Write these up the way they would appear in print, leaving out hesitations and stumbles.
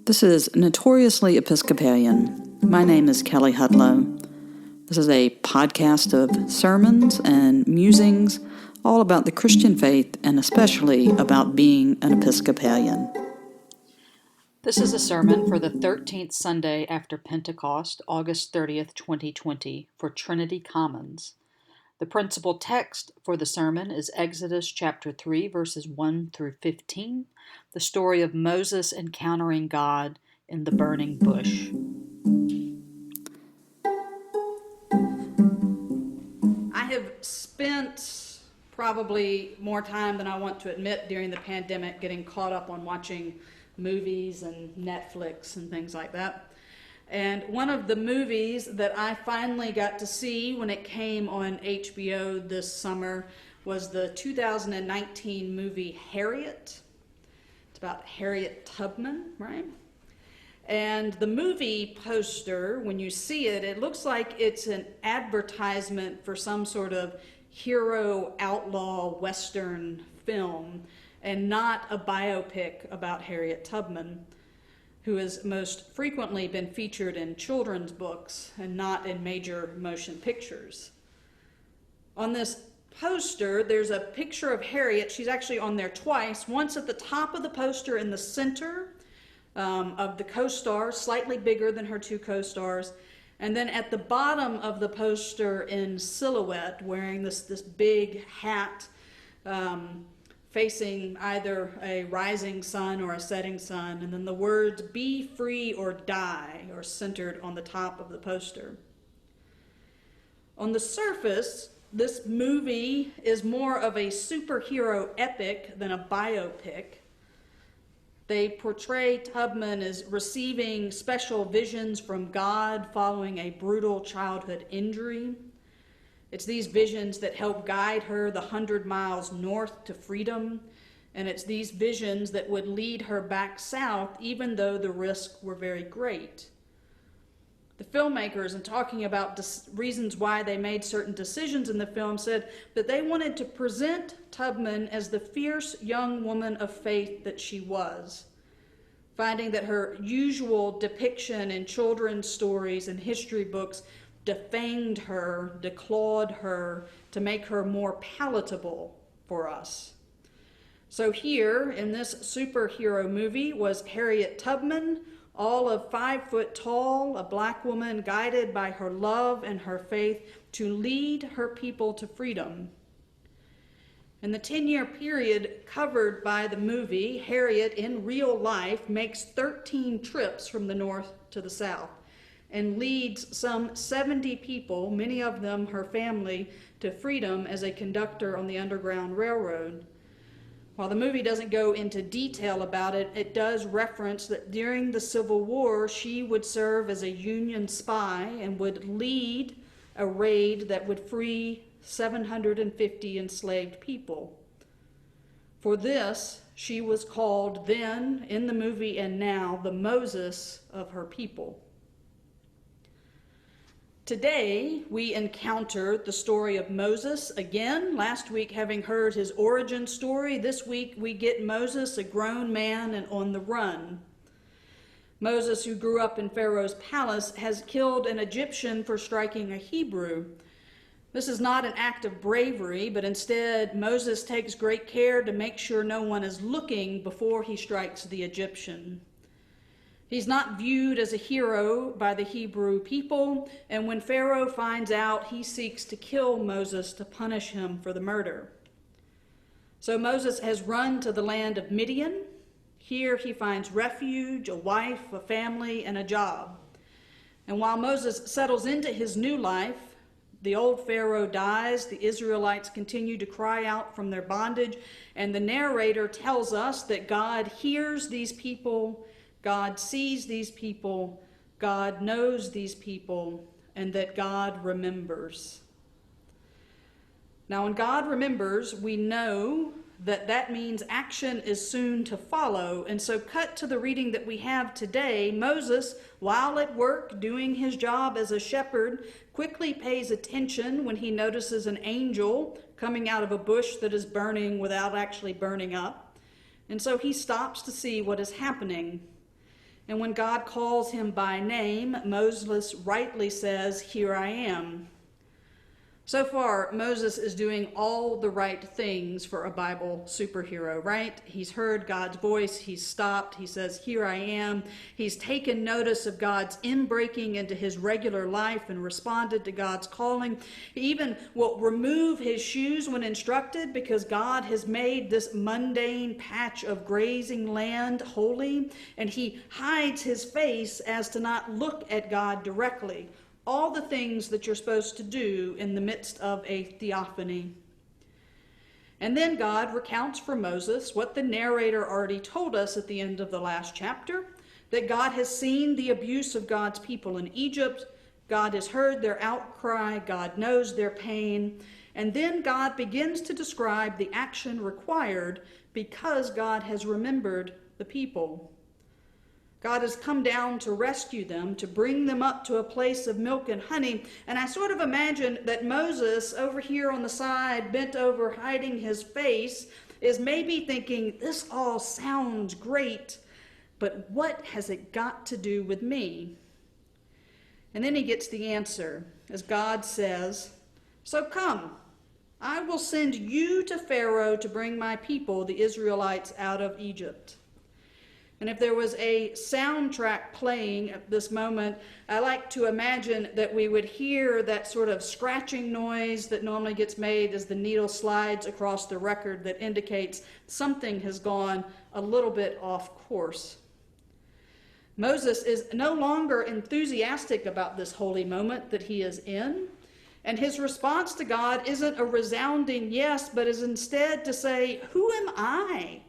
This is Notoriously Episcopalian. My name is Kelly Hudlow. This is a podcast of sermons and musings all about the Christian faith and especially about being an Episcopalian. This is a sermon for the 13th Sunday after Pentecost, August 30th, 2020, for Trinity Commons. The principal text for the sermon is Exodus chapter 3, verses 1 through 15, the story of Moses encountering God in the burning bush. I have spent probably more time than I want to admit during the pandemic getting caught up on watching movies and Netflix and things like that. And one of the movies that I finally got to see when it came on HBO this summer was the 2019 movie Harriet. It's about Harriet Tubman, right? And the movie poster, when you see it, it looks like it's an advertisement for some sort of hero outlaw Western film and not a biopic about Harriet Tubman, who has most frequently been featured in children's books and not in major motion pictures. On this poster, there's a picture of Harriet. She's actually on there twice, once at the top of the poster in the center of the co-stars, slightly bigger than her two co-stars, and then at the bottom of the poster in silhouette, wearing this big hat, facing either a rising sun or a setting sun, and then the words "be free or die" are centered on the top of the poster. On the surface, this movie is more of a superhero epic than a biopic. They portray Tubman as receiving special visions from God following a brutal childhood injury. It's these visions that help guide her the 100 miles north to freedom, and it's these visions that would lead her back south even though the risks were very great. The filmmakers, in talking about reasons why they made certain decisions in the film, said that they wanted to present Tubman as the fierce young woman of faith that she was, finding that her usual depiction in children's stories and history books defamed her, declawed her, to make her more palatable for us. So here, in this superhero movie, was Harriet Tubman, all of 5 foot tall, a black woman guided by her love and her faith to lead her people to freedom. In the 10-year period covered by the movie, Harriet, in real life, makes 13 trips from the north to the south and leads some 70 people, many of them her family, to freedom as a conductor on the Underground Railroad. While the movie doesn't go into detail about it, it does reference that during the Civil War, she would serve as a Union spy and would lead a raid that would free 750 enslaved people. For this, she was called then, in the movie and now, the Moses of her people. Today, we encounter the story of Moses again. Last week, having heard his origin story, this week we get Moses, a grown man and on the run. Moses, who grew up in Pharaoh's palace, has killed an Egyptian for striking a Hebrew. This is not an act of bravery, but instead Moses takes great care to make sure no one is looking before he strikes the Egyptian. He's not viewed as a hero by the Hebrew people, and when Pharaoh finds out, he seeks to kill Moses to punish him for the murder. So Moses has run to the land of Midian. Here he finds refuge, a wife, a family, and a job. And while Moses settles into his new life, the old Pharaoh dies, the Israelites continue to cry out from their bondage, and the narrator tells us that God hears these people, God sees these people, God knows these people, and that God remembers. Now, when God remembers, we know that means action is soon to follow. And so cut to the reading that we have today, Moses, while at work doing his job as a shepherd, quickly pays attention when he notices an angel coming out of a bush that is burning without actually burning up. And so he stops to see what is happening. And when God calls him by name, Moses rightly says, "Here I am." So far, Moses is doing all the right things for a Bible superhero, right? He's heard God's voice, he's stopped, he says, "Here I am." He's taken notice of God's inbreaking into his regular life and responded to God's calling. He even will remove his shoes when instructed because God has made this mundane patch of grazing land holy, and he hides his face as to not look at God directly. All the things that you're supposed to do in the midst of a theophany. And then God recounts for Moses what the narrator already told us at the end of the last chapter, that God has seen the abuse of God's people in Egypt, God has heard their outcry, God knows their pain, and then God begins to describe the action required because God has remembered the people. God has come down to rescue them, to bring them up to a place of milk and honey. And I sort of imagine that Moses, over here on the side, bent over, hiding his face, is maybe thinking, this all sounds great, but what has it got to do with me? And then he gets the answer, as God says, "So come, I will send you to Pharaoh to bring my people, the Israelites, out of Egypt." And if there was a soundtrack playing at this moment, I like to imagine that we would hear that sort of scratching noise that normally gets made as the needle slides across the record that indicates something has gone a little bit off course. Moses is no longer enthusiastic about this holy moment that he is in, and his response to God isn't a resounding yes, but is instead to say, "Who am I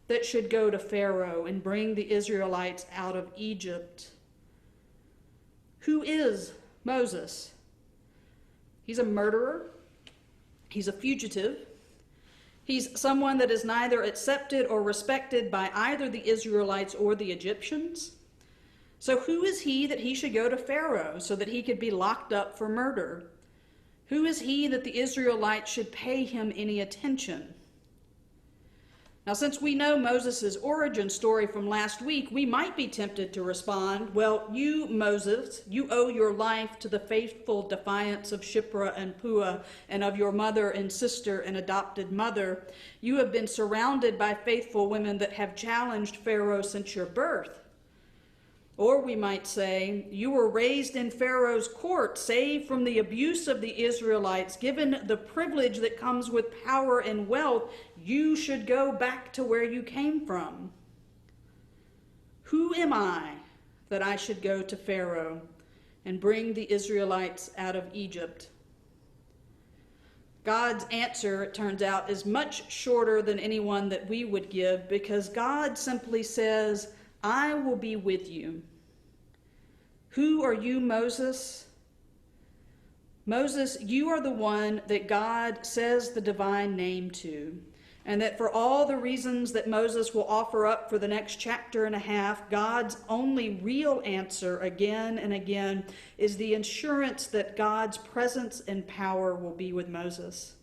that should go to Pharaoh and bring the Israelites out of Egypt?" Who is Moses? He's a murderer. He's a fugitive. He's someone that is neither accepted or respected by either the Israelites or the Egyptians. So who is he that he should go to Pharaoh so that he could be locked up for murder? Who is he that the Israelites should pay him any attention? Now, since we know Moses' origin story from last week, we might be tempted to respond, well, you, Moses, you owe your life to the faithful defiance of Shiphrah and Puah and of your mother and sister and adopted mother. You have been surrounded by faithful women that have challenged Pharaoh since your birth. Or we might say, you were raised in Pharaoh's court, saved from the abuse of the Israelites, given the privilege that comes with power and wealth. You should go back to where you came from. Who am I that I should go to Pharaoh and bring the Israelites out of Egypt? God's answer, it turns out, is much shorter than any one that we would give, because God simply says, "I will be with you." Who are you, Moses? Moses, you are the one that God says the divine name to, and that for all the reasons that Moses will offer up for the next chapter and a half, God's only real answer again and again is the assurance that God's presence and power will be with Moses.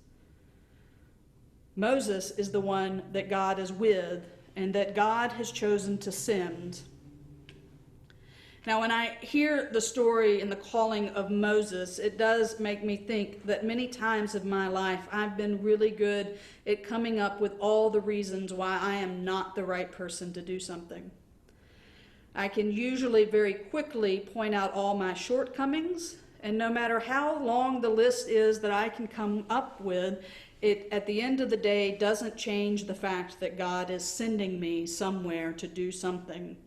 Moses is the one that God is with and that God has chosen to send. Now, when I hear the story and the calling of Moses, it does make me think that many times of my life I've been really good at coming up with all the reasons why I am not the right person to do something. I can usually very quickly point out all my shortcomings, and no matter how long the list is that I can come up with, it at the end of the day doesn't change the fact that God is sending me somewhere to do something.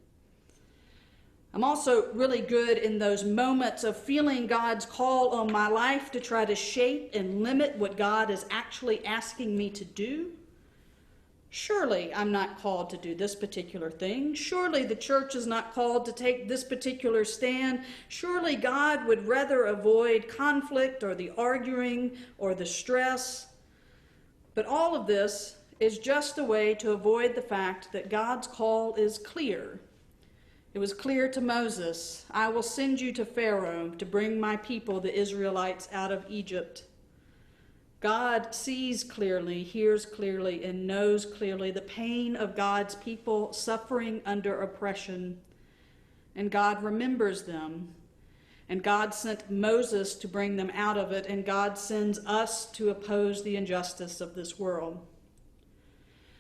I'm also really good in those moments of feeling God's call on my life to try to shape and limit what God is actually asking me to do. Surely I'm not called to do this particular thing. Surely the church is not called to take this particular stand. Surely God would rather avoid conflict or the arguing or the stress. But all of this is just a way to avoid the fact that God's call is clear. It was clear to Moses, "I will send you to Pharaoh to bring my people, the Israelites, out of Egypt." God sees clearly, hears clearly, and knows clearly the pain of God's people suffering under oppression. and God remembers them, and God sent Moses to bring them out of it, and God sends us to oppose the injustice of this world.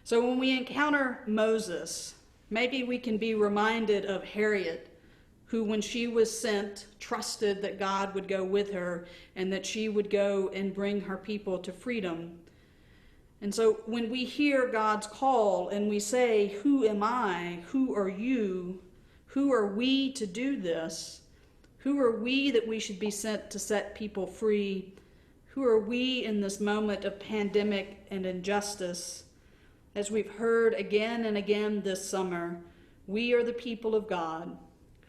So when we encounter Moses, maybe we can be reminded of Harriet, who, when she was sent, trusted that God would go with her and that she would go and bring her people to freedom. And so when we hear God's call and we say, "Who am I? Who are you? Who are we to do this? Who are we that we should be sent to set people free? Who are we in this moment of pandemic and injustice?" As we've heard again and again this summer, we are the people of God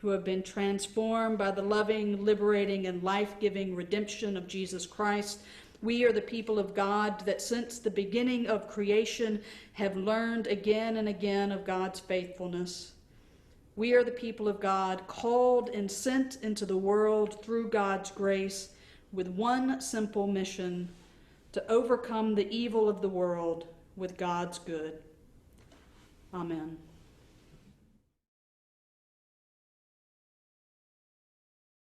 who have been transformed by the loving, liberating, and life-giving redemption of Jesus Christ. We are the people of God that since the beginning of creation have learned again and again of God's faithfulness. We are the people of God called and sent into the world through God's grace with one simple mission: to overcome the evil of the world with God's good. Amen.